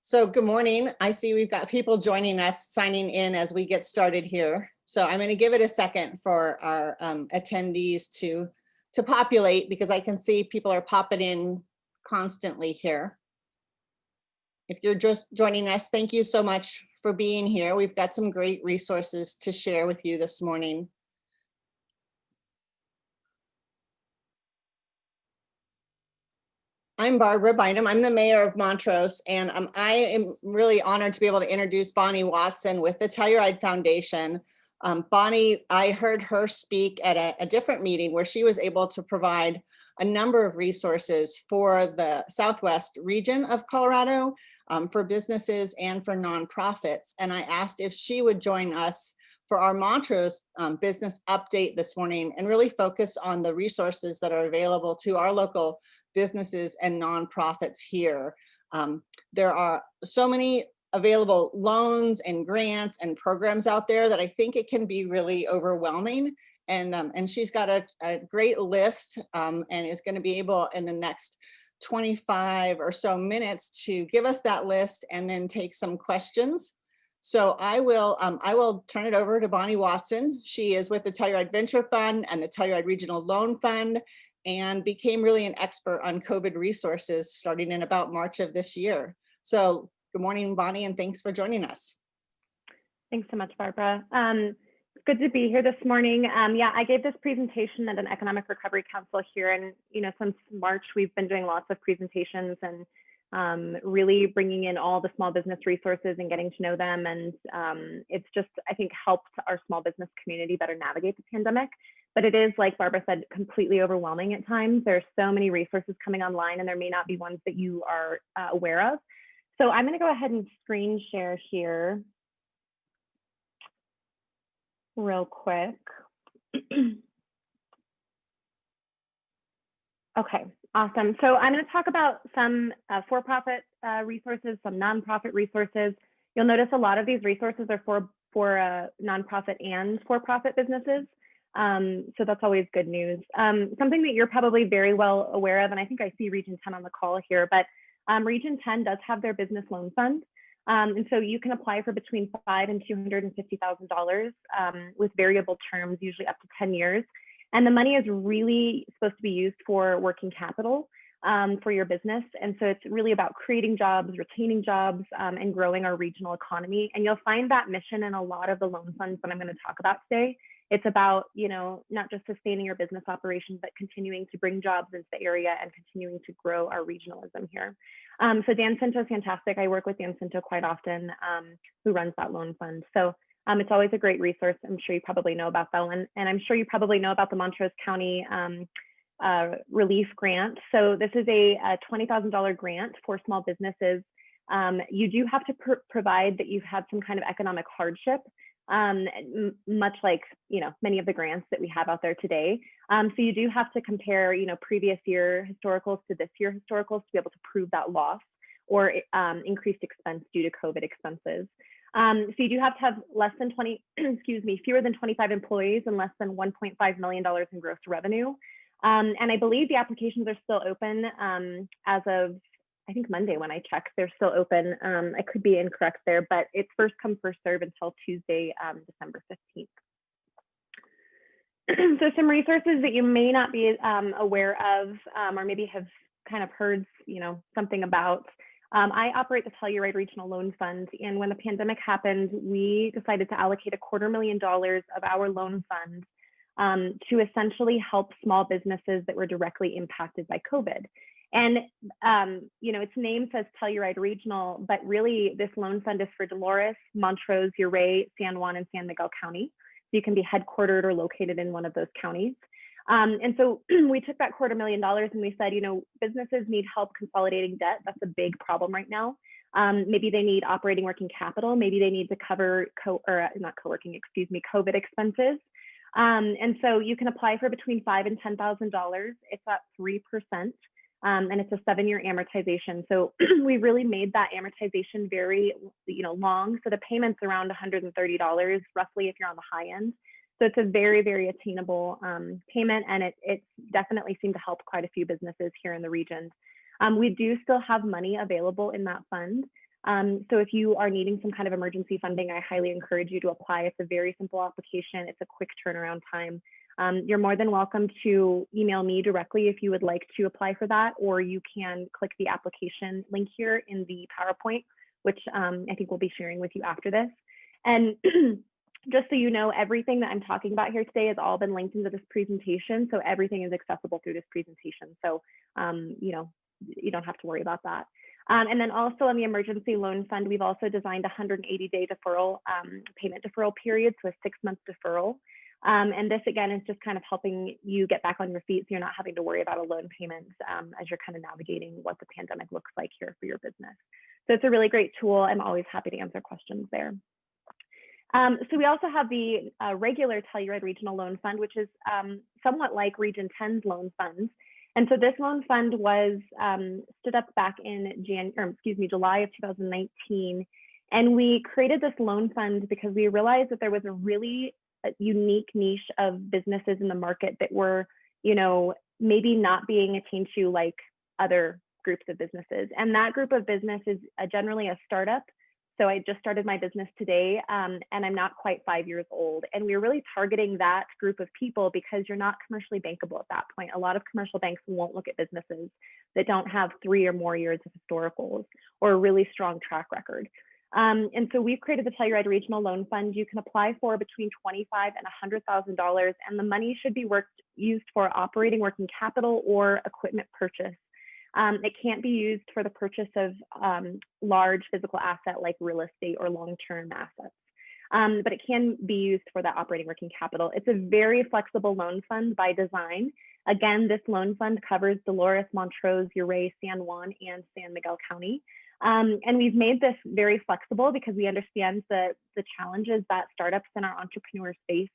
So good morning. I see we've got people joining us, signing in as we get started here. So I'm going to give it a second for our attendees to populate, because I can see people are popping in constantly here. If you're just joining us, thank you so much for being here. We've got some great resources to share with you this morning. I'm Barbara Bynum. I'm the mayor of Montrose, and I am really honored to be able to introduce Bonnie Watson with the Telluride Foundation. Bonnie, I heard her speak at a different meeting where she was able to provide a number of resources for the Southwest region of Colorado, for businesses and for nonprofits. And I asked if she would join us for our Montrose business update this morning and really focus on the resources that are available to our local businesses and nonprofits here. There are so many available loans and grants and programs out there that I think it can be really overwhelming. And she's got a great list and is going to be able in the next 25 or so minutes to give us that list and then take some questions. So I will turn it over to Bonnie Watson. She is with the Telluride Venture Fund and the Telluride Regional Loan Fund, and became really an expert on COVID resources starting in about March of this year. So good morning, Bonnie, and thanks for joining us. Thanks so much, Barbara. Good to be here this morning. Yeah, I gave this presentation at an Economic Recovery Council here, and since March, we've been doing lots of presentations and really bringing in all the small business resources and getting to know them. And it's just, I think, helped our small business community better navigate the pandemic. But it is, like Barbara said, completely overwhelming at times. There are so many resources coming online, and there may not be ones that you are aware of. So I'm going to go ahead and screen share here real quick. Okay, awesome. So I'm going to talk about some for-profit resources, some nonprofit resources. You'll notice a lot of these resources are for nonprofit and for-profit businesses. So that's always good news. Something that you're probably very well aware of, and I think I see Region 10 on the call here, but Region 10 does have their business loan fund. And so you can apply for between $5,000 and $250,000 with variable terms, usually up to 10 years. And the money is really supposed to be used for working capital for your business. And so it's really about creating jobs, retaining jobs, and growing our regional economy. And you'll find that mission in a lot of the loan funds that I'm going to talk about today. It's about, not just sustaining your business operations, but continuing to bring jobs into the area and continuing to grow our regionalism here. So Dan Cinto is fantastic. I work with Dan Cinto quite often, who runs that loan fund. So it's always a great resource. I'm sure you probably know about that one. And I'm sure you probably know about the Montrose County Relief Grant. So this is a $20,000 grant for small businesses. You do have to provide that you've had some kind of economic hardship, much like many of the grants that we have out there today. So you do have to compare previous year historicals to this year historicals to be able to prove that loss or increased expense due to COVID expenses. So you do have less than fewer than 25 employees and less than $1.5 million in gross revenue. And I believe the applications are still open as of, I think, Monday when I checked. They're still open. I could be incorrect there, but it's first come, first serve until Tuesday, December 15th. So some resources that you may not be aware of or maybe have kind of heard something about. I operate the Telluride Regional Loan Fund, and when the pandemic happened, we decided to allocate $250,000 of our loan fund to essentially help small businesses that were directly impacted by COVID. And, its name says Telluride Regional, but really this loan fund is for Dolores, Montrose, Ouray, San Juan, and San Miguel County. So you can be headquartered or located in one of those counties. And so we took that $250,000 and we said, businesses need help consolidating debt. That's a big problem right now. Maybe they need operating working capital. Maybe they need to cover COVID expenses. And so you can apply for between $5,000 and $10,000. It's at 3%. And it's a 7-year amortization. So we really made that amortization very, long. So the payment's around $130 roughly if you're on the high end. So it's a very, very attainable payment, and it definitely seemed to help quite a few businesses here in the region. We do still have money available in that fund. So if you are needing some kind of emergency funding, I highly encourage you to apply. It's a very simple application. It's a quick turnaround time. You're more than welcome to email me directly if you would like to apply for that, or you can click the application link here in the PowerPoint, which I think we'll be sharing with you after this. And just so you know, everything that I'm talking about here today has all been linked into this presentation. So everything is accessible through this presentation. So, you know, you don't have to worry about that. And then also on the emergency loan fund, we've also designed a 180-day deferral, payment deferral period, so a 6-month deferral. And this again is just kind of helping you get back on your feet so you're not having to worry about a loan payment as you're kind of navigating what the pandemic looks like here for your business. So it's a really great tool. I'm always happy to answer questions there. So we also have the regular Telluride Regional Loan Fund, which is somewhat like Region 10's loan funds. And so this loan fund was stood up back in July of 2019. And we created this loan fund because we realized that there was a really unique niche of businesses in the market that were, you know, maybe not being attained to like other groups of businesses. And that group of business is generally a startup. So I just started my business today and I'm not quite 5 years old. And we're really targeting that group of people because you're not commercially bankable at that point. A lot of commercial banks won't look at businesses that don't have 3 or more years of historicals or a really strong track record. And so we've created the Telluride Regional Loan Fund. You can apply for between $25,000 and $100,000, and the money should be used for operating working capital or equipment purchase. It can't be used for the purchase of large physical asset like real estate or long-term assets, but it can be used for that operating working capital. It's a very flexible loan fund by design. Again, this loan fund covers Dolores, Montrose, Ouray, San Juan, and San Miguel County. And we've made this very flexible because we understand the challenges that startups and our entrepreneurs face,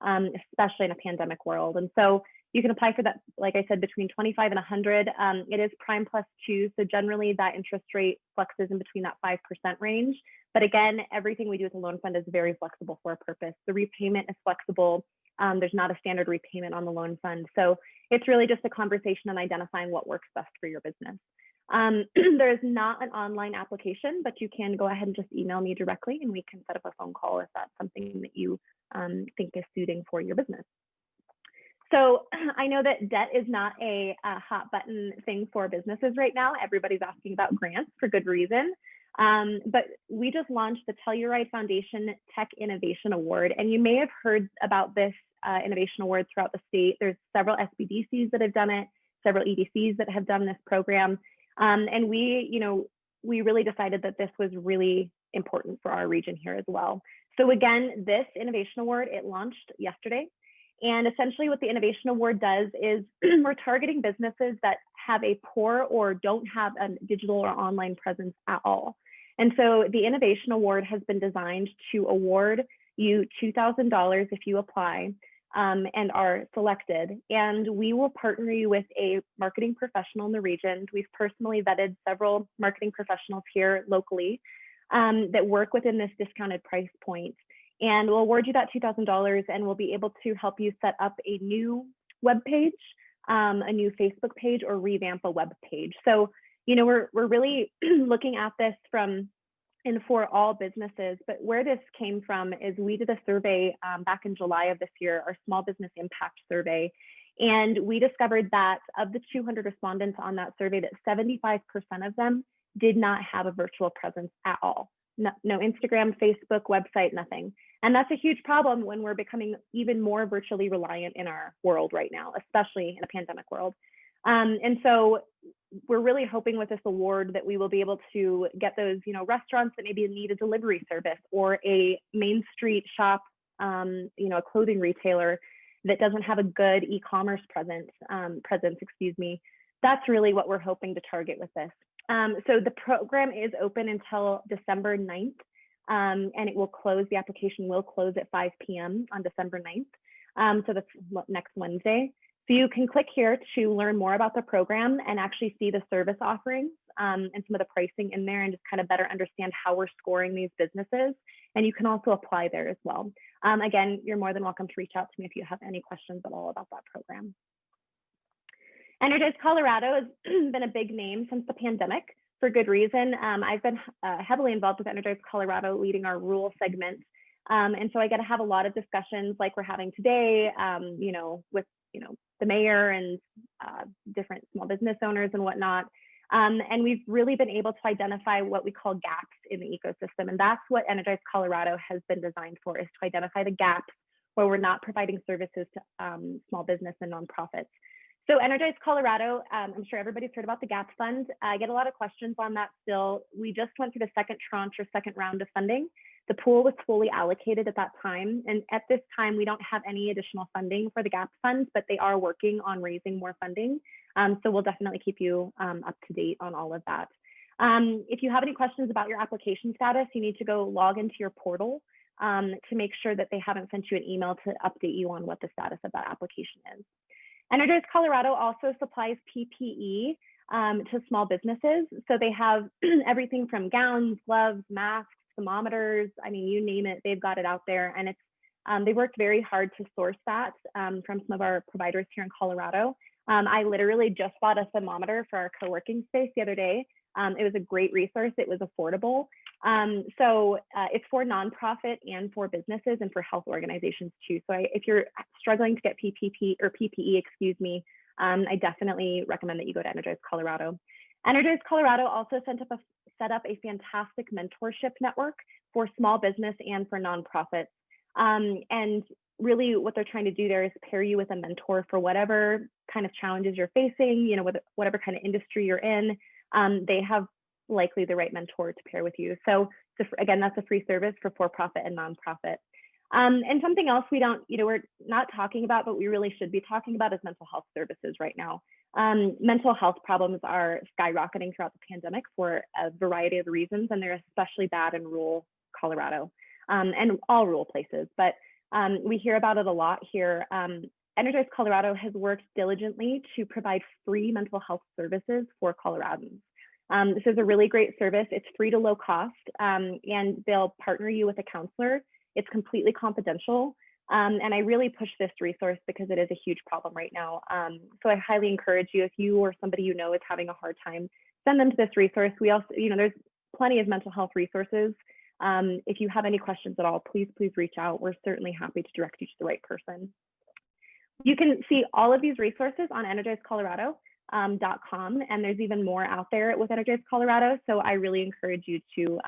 especially in a pandemic world. And so you can apply for that, like I said, between 25 and 100. It is prime plus 2. So generally that interest rate fluxes in between that 5% range. But again, everything we do with the loan fund is very flexible for a purpose. The repayment is flexible. There's not a standard repayment on the loan fund. So it's really just a conversation on identifying what works best for your business. There is not an online application, but you can go ahead and just email me directly and we can set up a phone call if that's something that you think is suiting for your business. So I know that debt is not a hot button thing for businesses right now. Everybody's asking about grants for good reason. But we just launched the Telluride Foundation Tech Innovation Award. And you may have heard about this innovation award throughout the state. There's several SBDCs that have done it, several EDCs that have done this program. And we really decided that this was really important for our region here as well. So again, this innovation award, it launched yesterday. And essentially what the Innovation Award does is we're targeting businesses that have a poor or don't have a digital or online presence at all. And so the Innovation Award has been designed to award you $2,000 if you apply and are selected. And we will partner you with a marketing professional in the region. We've personally vetted several marketing professionals here locally that work within this discounted price point. And we'll award you that $2,000 and we'll be able to help you set up a new web page, a new Facebook page, or revamp a web page. So, you know, we're really looking at this from and for all businesses, but where this came from is we did a survey back in July of this year, our Small Business Impact Survey. And we discovered that of the 200 respondents on that survey, that 75% of them did not have a virtual presence at all. No Instagram, Facebook, website, nothing. And that's a huge problem when we're becoming even more virtually reliant in our world right now, especially in a pandemic world. And so we're really hoping with this award that we will be able to get those, you know, restaurants that maybe need a delivery service or a main street shop, you know, a clothing retailer that doesn't have a good e-commerce presence, That's really what we're hoping to target with this. So the program is open until December 9th, and it will close, the application will close at 5 p.m. on December 9th. So that's next Wednesday. So you can click here to learn more about the program and actually see the service offerings and some of the pricing in there and just kind of better understand how we're scoring these businesses. And you can also apply there as well. Again, you're more than welcome to reach out to me if you have any questions at all about that program. Energize Colorado has been a big name since the pandemic. for good reason. I've been heavily involved with Energize Colorado, leading our rural segment. And so I get to have a lot of discussions like we're having today, with, the mayor and different small business owners and whatnot. And we've really been able to identify what we call gaps in the ecosystem. And that's what Energize Colorado has been designed for, is to identify the gaps where we're not providing services to small business and nonprofits. So Energize Colorado, I'm sure everybody's heard about the GAP Fund. I get a lot of questions on that still. We just went through the second tranche or second round of funding. The pool was fully allocated at that time. And at this time, we don't have any additional funding for the GAP Fund, but they are working on raising more funding. So we'll definitely keep you up to date on all of that. If you have any questions about your application status, you need to go log into your portal to make sure that they haven't sent you an email to update you on what the status of that application is. Energize Colorado also supplies PPE to small businesses. So they have everything from gowns, gloves, masks, thermometers. I mean, you name it, they've got it out there. And it's they worked very hard to source that from some of our providers here in Colorado. I literally just bought a thermometer for our co-working space the other day. It was a great resource. It was affordable. So it's for nonprofit and for businesses and for health organizations too. So if you're struggling to get PPE, excuse me, I definitely recommend that you go to Energize Colorado. Energize Colorado also set up a fantastic mentorship network for small business and for nonprofits. And really what they're trying to do there is pair you with a mentor for whatever kind of challenges you're facing, whatever kind of industry you're in. They have likely the right mentor to pair with you. So again, that's a free service for profit and nonprofit. And something else we're not talking about, but we really should be talking about is mental health services right now. Mental health problems are skyrocketing throughout the pandemic for a variety of reasons, and they're especially bad in rural Colorado and all rural places. But we hear about it a lot here. Energize Colorado has worked diligently to provide free mental health services for Coloradans. This is a really great service. It's free to low cost, and they'll partner you with a counselor. It's completely confidential. And I really push this resource because it is a huge problem right now. So I highly encourage you, if you or somebody you know is having a hard time, send them to this resource. We also, there's plenty of mental health resources. If you have any questions at all, please reach out. We're certainly happy to direct you to the right person. You can see all of these resources on energizecolorado.com, and there's even more out there with Energize Colorado. So I really encourage you to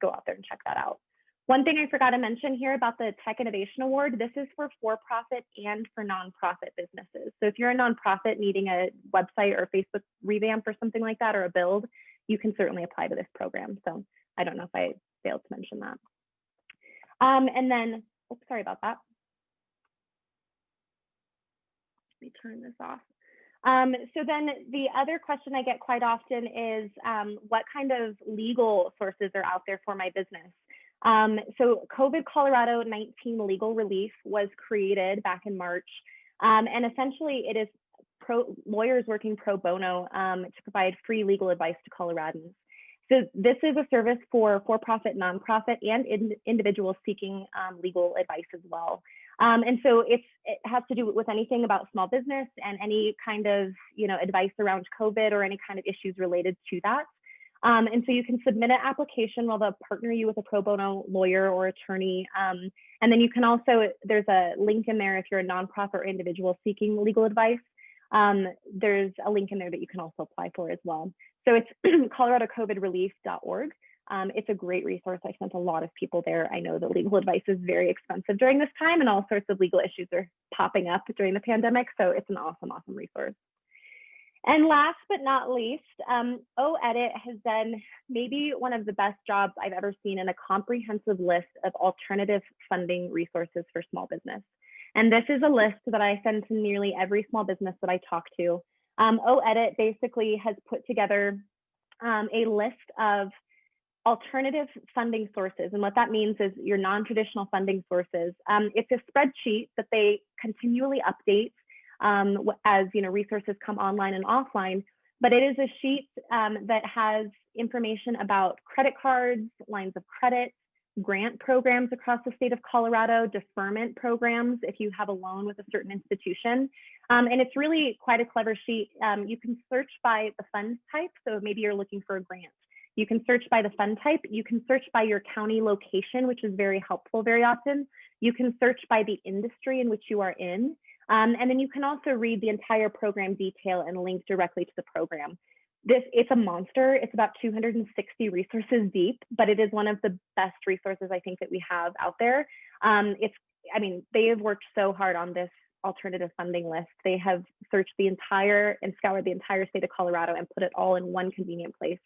go out there and check that out. One thing I forgot to mention here about the Tech Innovation Award, this is for-profit and for nonprofit businesses. So if you're a nonprofit needing a website or Facebook revamp or something like that, or a build, you can certainly apply to this program. So I don't know if I failed to mention that. And then, oops, sorry about that. Let me turn this off. So then the other question I get quite often is what kind of legal sources are out there for my business? So COVID Colorado 19 legal relief was created back in March. And essentially it is lawyers working pro bono to provide free legal advice to Coloradans. So this is a service for-profit, nonprofit, and individuals seeking legal advice as well. And so it has to do with anything about small business and any kind of advice around COVID or any kind of issues related to that. And so you can submit an application while they'll partner you with a pro bono lawyer or attorney. And then you can also, there's a link in there if you're a nonprofit or individual seeking legal advice. There's a link in there that you can also apply for as well. So it's coloradocovidrelief.org. It's a great resource. I sent a lot of people there. I know that legal advice is very expensive during this time, and all sorts of legal issues are popping up during the pandemic. So it's an awesome, awesome resource. And last but not least, OEDIT has done maybe one of the best jobs I've ever seen in a comprehensive list of alternative funding resources for small business. And this is a list that I send to nearly every small business that I talk to. OEDIT basically has put together a list of alternative funding sources. And what that means is your non-traditional funding sources. It's a spreadsheet that they continually update as resources come online and offline, but it is a sheet that has information about credit cards, lines of credit, grant programs across the state of Colorado, deferment programs if you have a loan with a certain institution. And it's really quite a clever sheet. You can search by the fund type. So maybe you're looking for a grant. You can search by the fund type. You can search by your county location, which is very helpful very often. You can search by the industry in which you are in. And then you can also read the entire program detail and link directly to the program. It's a monster. It's about 260 resources deep, but it is one of the best resources I think that we have out there. They have worked so hard on this alternative funding list. They have searched the entire and scoured the entire state of Colorado and put it all in one convenient place.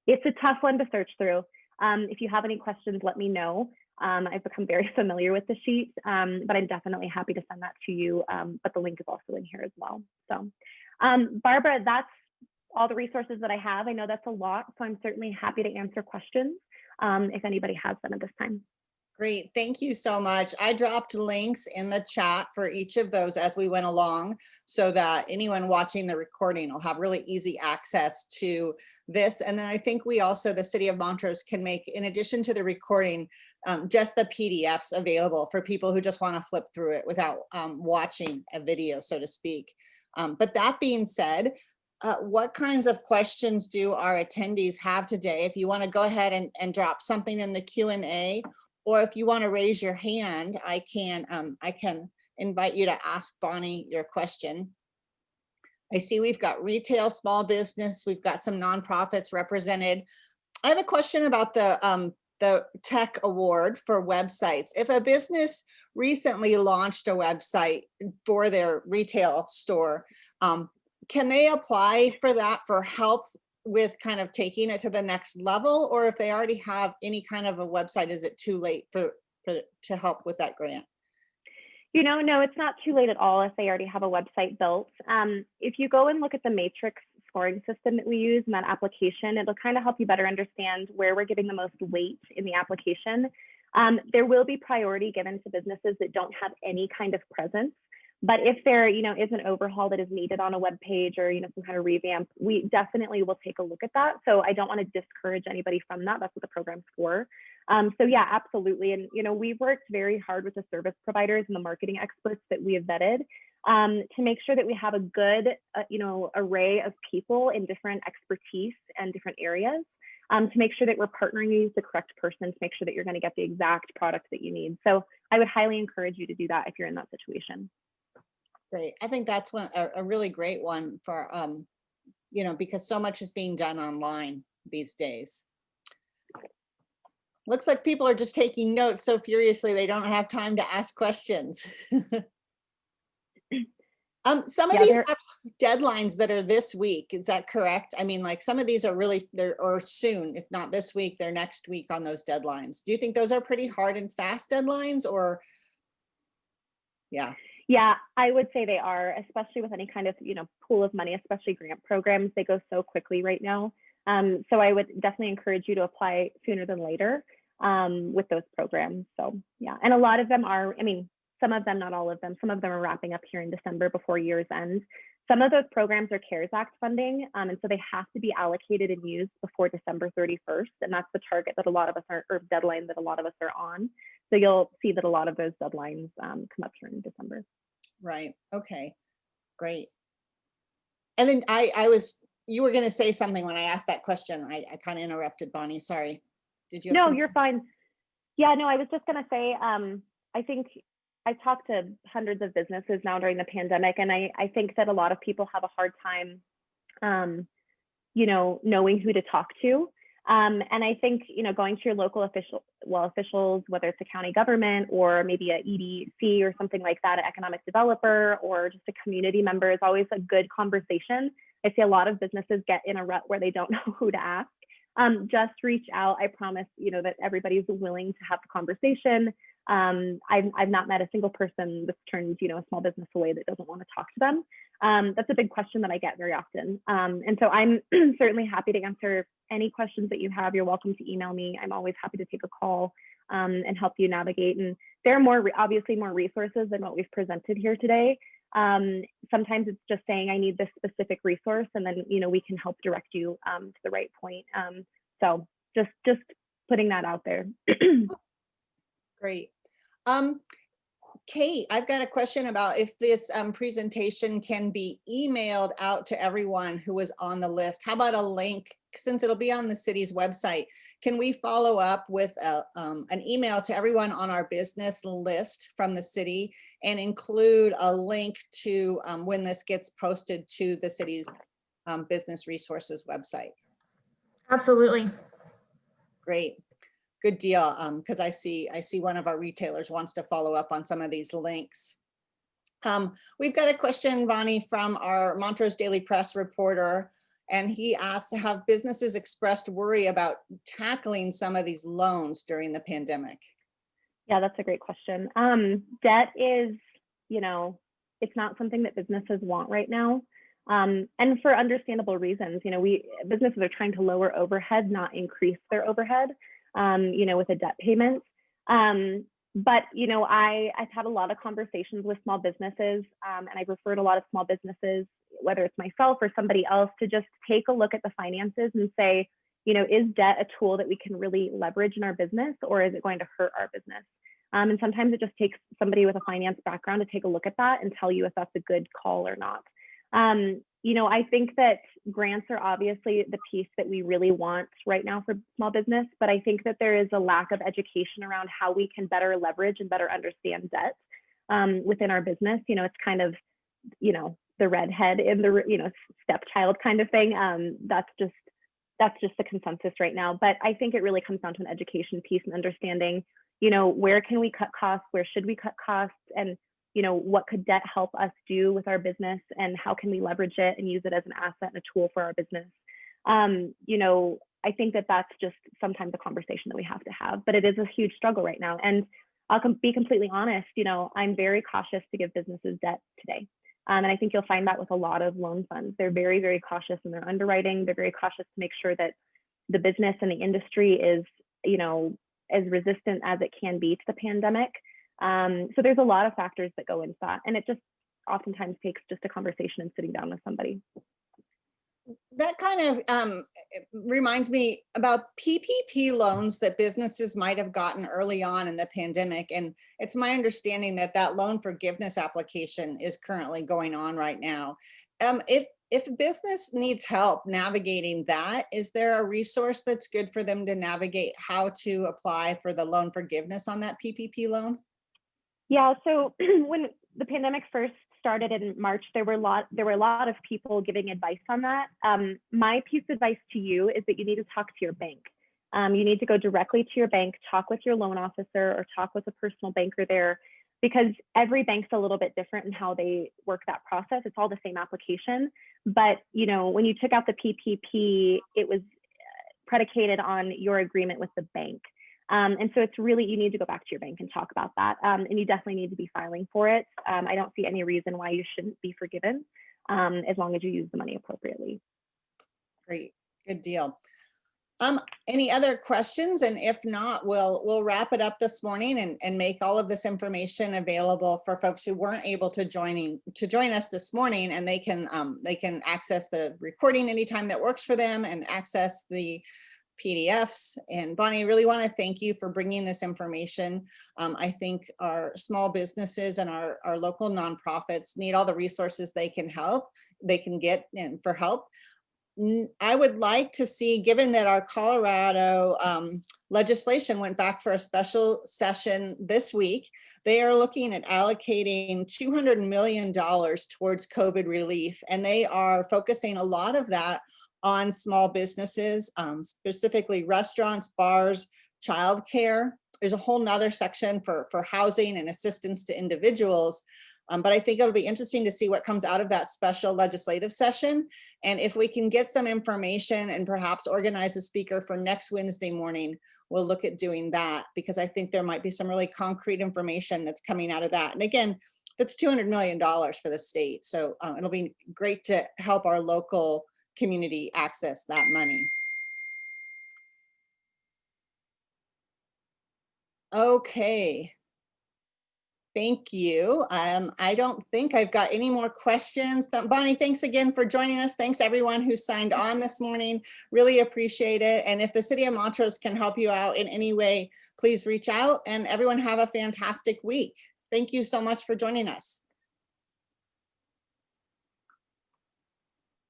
It's a tough one to search through. If you have any questions, let me know. I've become very familiar with the sheet, but I'm definitely happy to send that to you. But the link is also in here as well. So Barbara, that's all the resources that I have. I know that's a lot, so I'm certainly happy to answer questions if anybody has them at this time. Great, thank you so much. I dropped links in the chat for each of those as we went along so that anyone watching the recording will have really easy access to this. And then I think we also, the City of Montrose, can make, in addition to the recording, just the PDFs available for people who just want to flip through it without watching a video, so to speak. But that being said, what kinds of questions do our attendees have today? If you want to go ahead and drop something in the Q&A, or if you want to raise your hand, I can invite you to ask Bonnie your question. I see we've got retail, small business, we've got some nonprofits represented. I have a question about the tech award for websites. If a business recently launched a website for their retail store, can they apply for that for help with kind of taking it to the next level? Or if they already have any kind of a website, is it too late to help with that grant? No, it's not too late at all if they already have a website built. If you go and look at the matrix scoring system that we use in that application, it'll kind of help you better understand where we're giving the most weight in the application. There will be priority given to businesses that don't have any kind of presence. But if there, is an overhaul that is needed on a web page or, some kind of revamp, we definitely will take a look at that. So I don't want to discourage anybody from that. That's what the program's for. So yeah, absolutely. And, we've worked very hard with the service providers and the marketing experts that we have vetted to make sure that we have a good, array of people in different expertise and different areas to make sure that we're partnering you with the correct person to make sure that you're going to get the exact product that you need. So I would highly encourage you to do that if you're in that situation. Great. I think that's a really great one for, because so much is being done online these days. Looks like people are just taking notes so furiously they don't have time to ask questions. Some of these have deadlines that are this week. Is that correct? I mean, like some of these are really, or soon, if not this week, they're next week on those deadlines. Do you think those are pretty hard and fast deadlines or? Yeah. Yeah, I would say they are, especially with any kind of, pool of money, especially grant programs. They go so quickly right now. So I would definitely encourage you to apply sooner than later with those programs. So yeah, and a lot of them are, some of them, not all of them, some of them are wrapping up here in December before year's end. Some of those programs are CARES Act funding, and so they have to be allocated and used before December 31st. And that's the target that a lot of us are, or deadline that a lot of us are on. So you'll see that a lot of those deadlines come up here in December. Right. Okay, great. And then you were going to say something when I asked that question. I kind of interrupted, Bonnie. Sorry. Did you? No, you're fine. Yeah, no, I was just going to say, I think I've talked to hundreds of businesses now during the pandemic, and I think that a lot of people have a hard time, knowing who to talk to. And I think, going to your local officials, whether it's a county government or maybe a EDC or something like that, an economic developer or just a community member is always a good conversation. I see a lot of businesses get in a rut where they don't know who to ask. Just reach out. I promise, that everybody's willing to have the conversation. I've not met a single person that's turned, a small business away that doesn't want to talk to them. That's a big question that I get very often. And so I'm certainly happy to answer any questions that you have. You're welcome to email me. I'm always happy to take a call and help you navigate. And there are obviously more resources than what we've presented here today. Sometimes it's just saying I need this specific resource, and then we can help direct you to the right point. So just putting that out there. Great. Um, Kate, I've got a question about if this presentation can be emailed out to everyone who was on the list. How about a link, since it'll be on the city's website? Can we follow up with an email to everyone on our business list from the city and include a link to when this gets posted to the city's business resources website? Absolutely. Great. Good deal. Because I see one of our retailers wants to follow up on some of these links. We've got a question, Bonnie, from our Montrose Daily Press reporter, and he asks, have businesses expressed worry about tackling some of these loans during the pandemic? Yeah, that's a great question. Debt is, it's not something that businesses want right now. And for understandable reasons, businesses are trying to lower overhead, not increase their overhead. With the debt payments. But, I've had a lot of conversations with small businesses, and I've referred a lot of small businesses, whether it's myself or somebody else, to just take a look at the finances and say, is debt a tool that we can really leverage in our business, or is it going to hurt our business? And sometimes it just takes somebody with a finance background to take a look at that and tell you if that's a good call or not. I think that grants are obviously the piece that we really want right now for small business, but I think that there is a lack of education around how we can better leverage and better understand debt within our business. It's kind of, the redhead in the, stepchild kind of thing. That's just the consensus right now. But I think it really comes down to an education piece and understanding, where can we cut costs? Where should we cut costs? And what could debt help us do with our business, and how can we leverage it and use it as an asset and a tool for our business? I think that that's just sometimes a conversation that we have to have, but it is a huge struggle right now. And I'll be completely honest, I'm very cautious to give businesses debt today. And I think you'll find that with a lot of loan funds. They're very, very cautious in their underwriting. They're very cautious to make sure that the business and the industry is, as resistant as it can be to the pandemic. So there's a lot of factors that go into that. And it just oftentimes takes just a conversation and sitting down with somebody. That kind of reminds me about PPP loans that businesses might have gotten early on in the pandemic. And it's my understanding that that loan forgiveness application is currently going on right now. If a business needs help navigating that, is there a resource that's good for them to navigate how to apply for the loan forgiveness on that PPP loan? Yeah, so when the pandemic first started in March, there were a lot of people giving advice on that. My piece of advice to you is that you need to talk to your bank. You need to go directly to your bank, talk with your loan officer, or talk with a personal banker there, because every bank's a little bit different in how they work that process. It's all the same application, but when you took out the PPP, it was predicated on your agreement with the bank. And so it's really, you need to go back to your bank and talk about that. And you definitely need to be filing for it. I don't see any reason why you shouldn't be forgiven as long as you use the money appropriately. Great, good deal. Any other questions? And if not, we'll wrap it up this morning and make all of this information available for folks who weren't able to join us this morning, and they can access the recording anytime that works for them and access the PDFs. And Bonnie, I really want to thank you for bringing this information. I think our small businesses and our local nonprofits need all the resources they can get and for help. I would like to see, given that our Colorado legislation went back for a special session this week, they are looking at allocating $200 million towards COVID relief, and they are focusing a lot of that on small businesses, specifically restaurants, bars, childcare. There's a whole nother section for housing and assistance to individuals. But I think it'll be interesting to see what comes out of that special legislative session. And if we can get some information and perhaps organize a speaker for next Wednesday morning, we'll look at doing that, because I think there might be some really concrete information that's coming out of that. And again, that's $200 million for the state. So it'll be great to help our local community access that money. Okay. Thank you. I don't think I've got any more questions. Bonnie, thanks again for joining us. Thanks everyone who signed on this morning. Really appreciate it. And if the city of Montrose can help you out in any way, please reach out, and everyone have a fantastic week. Thank you so much for joining us.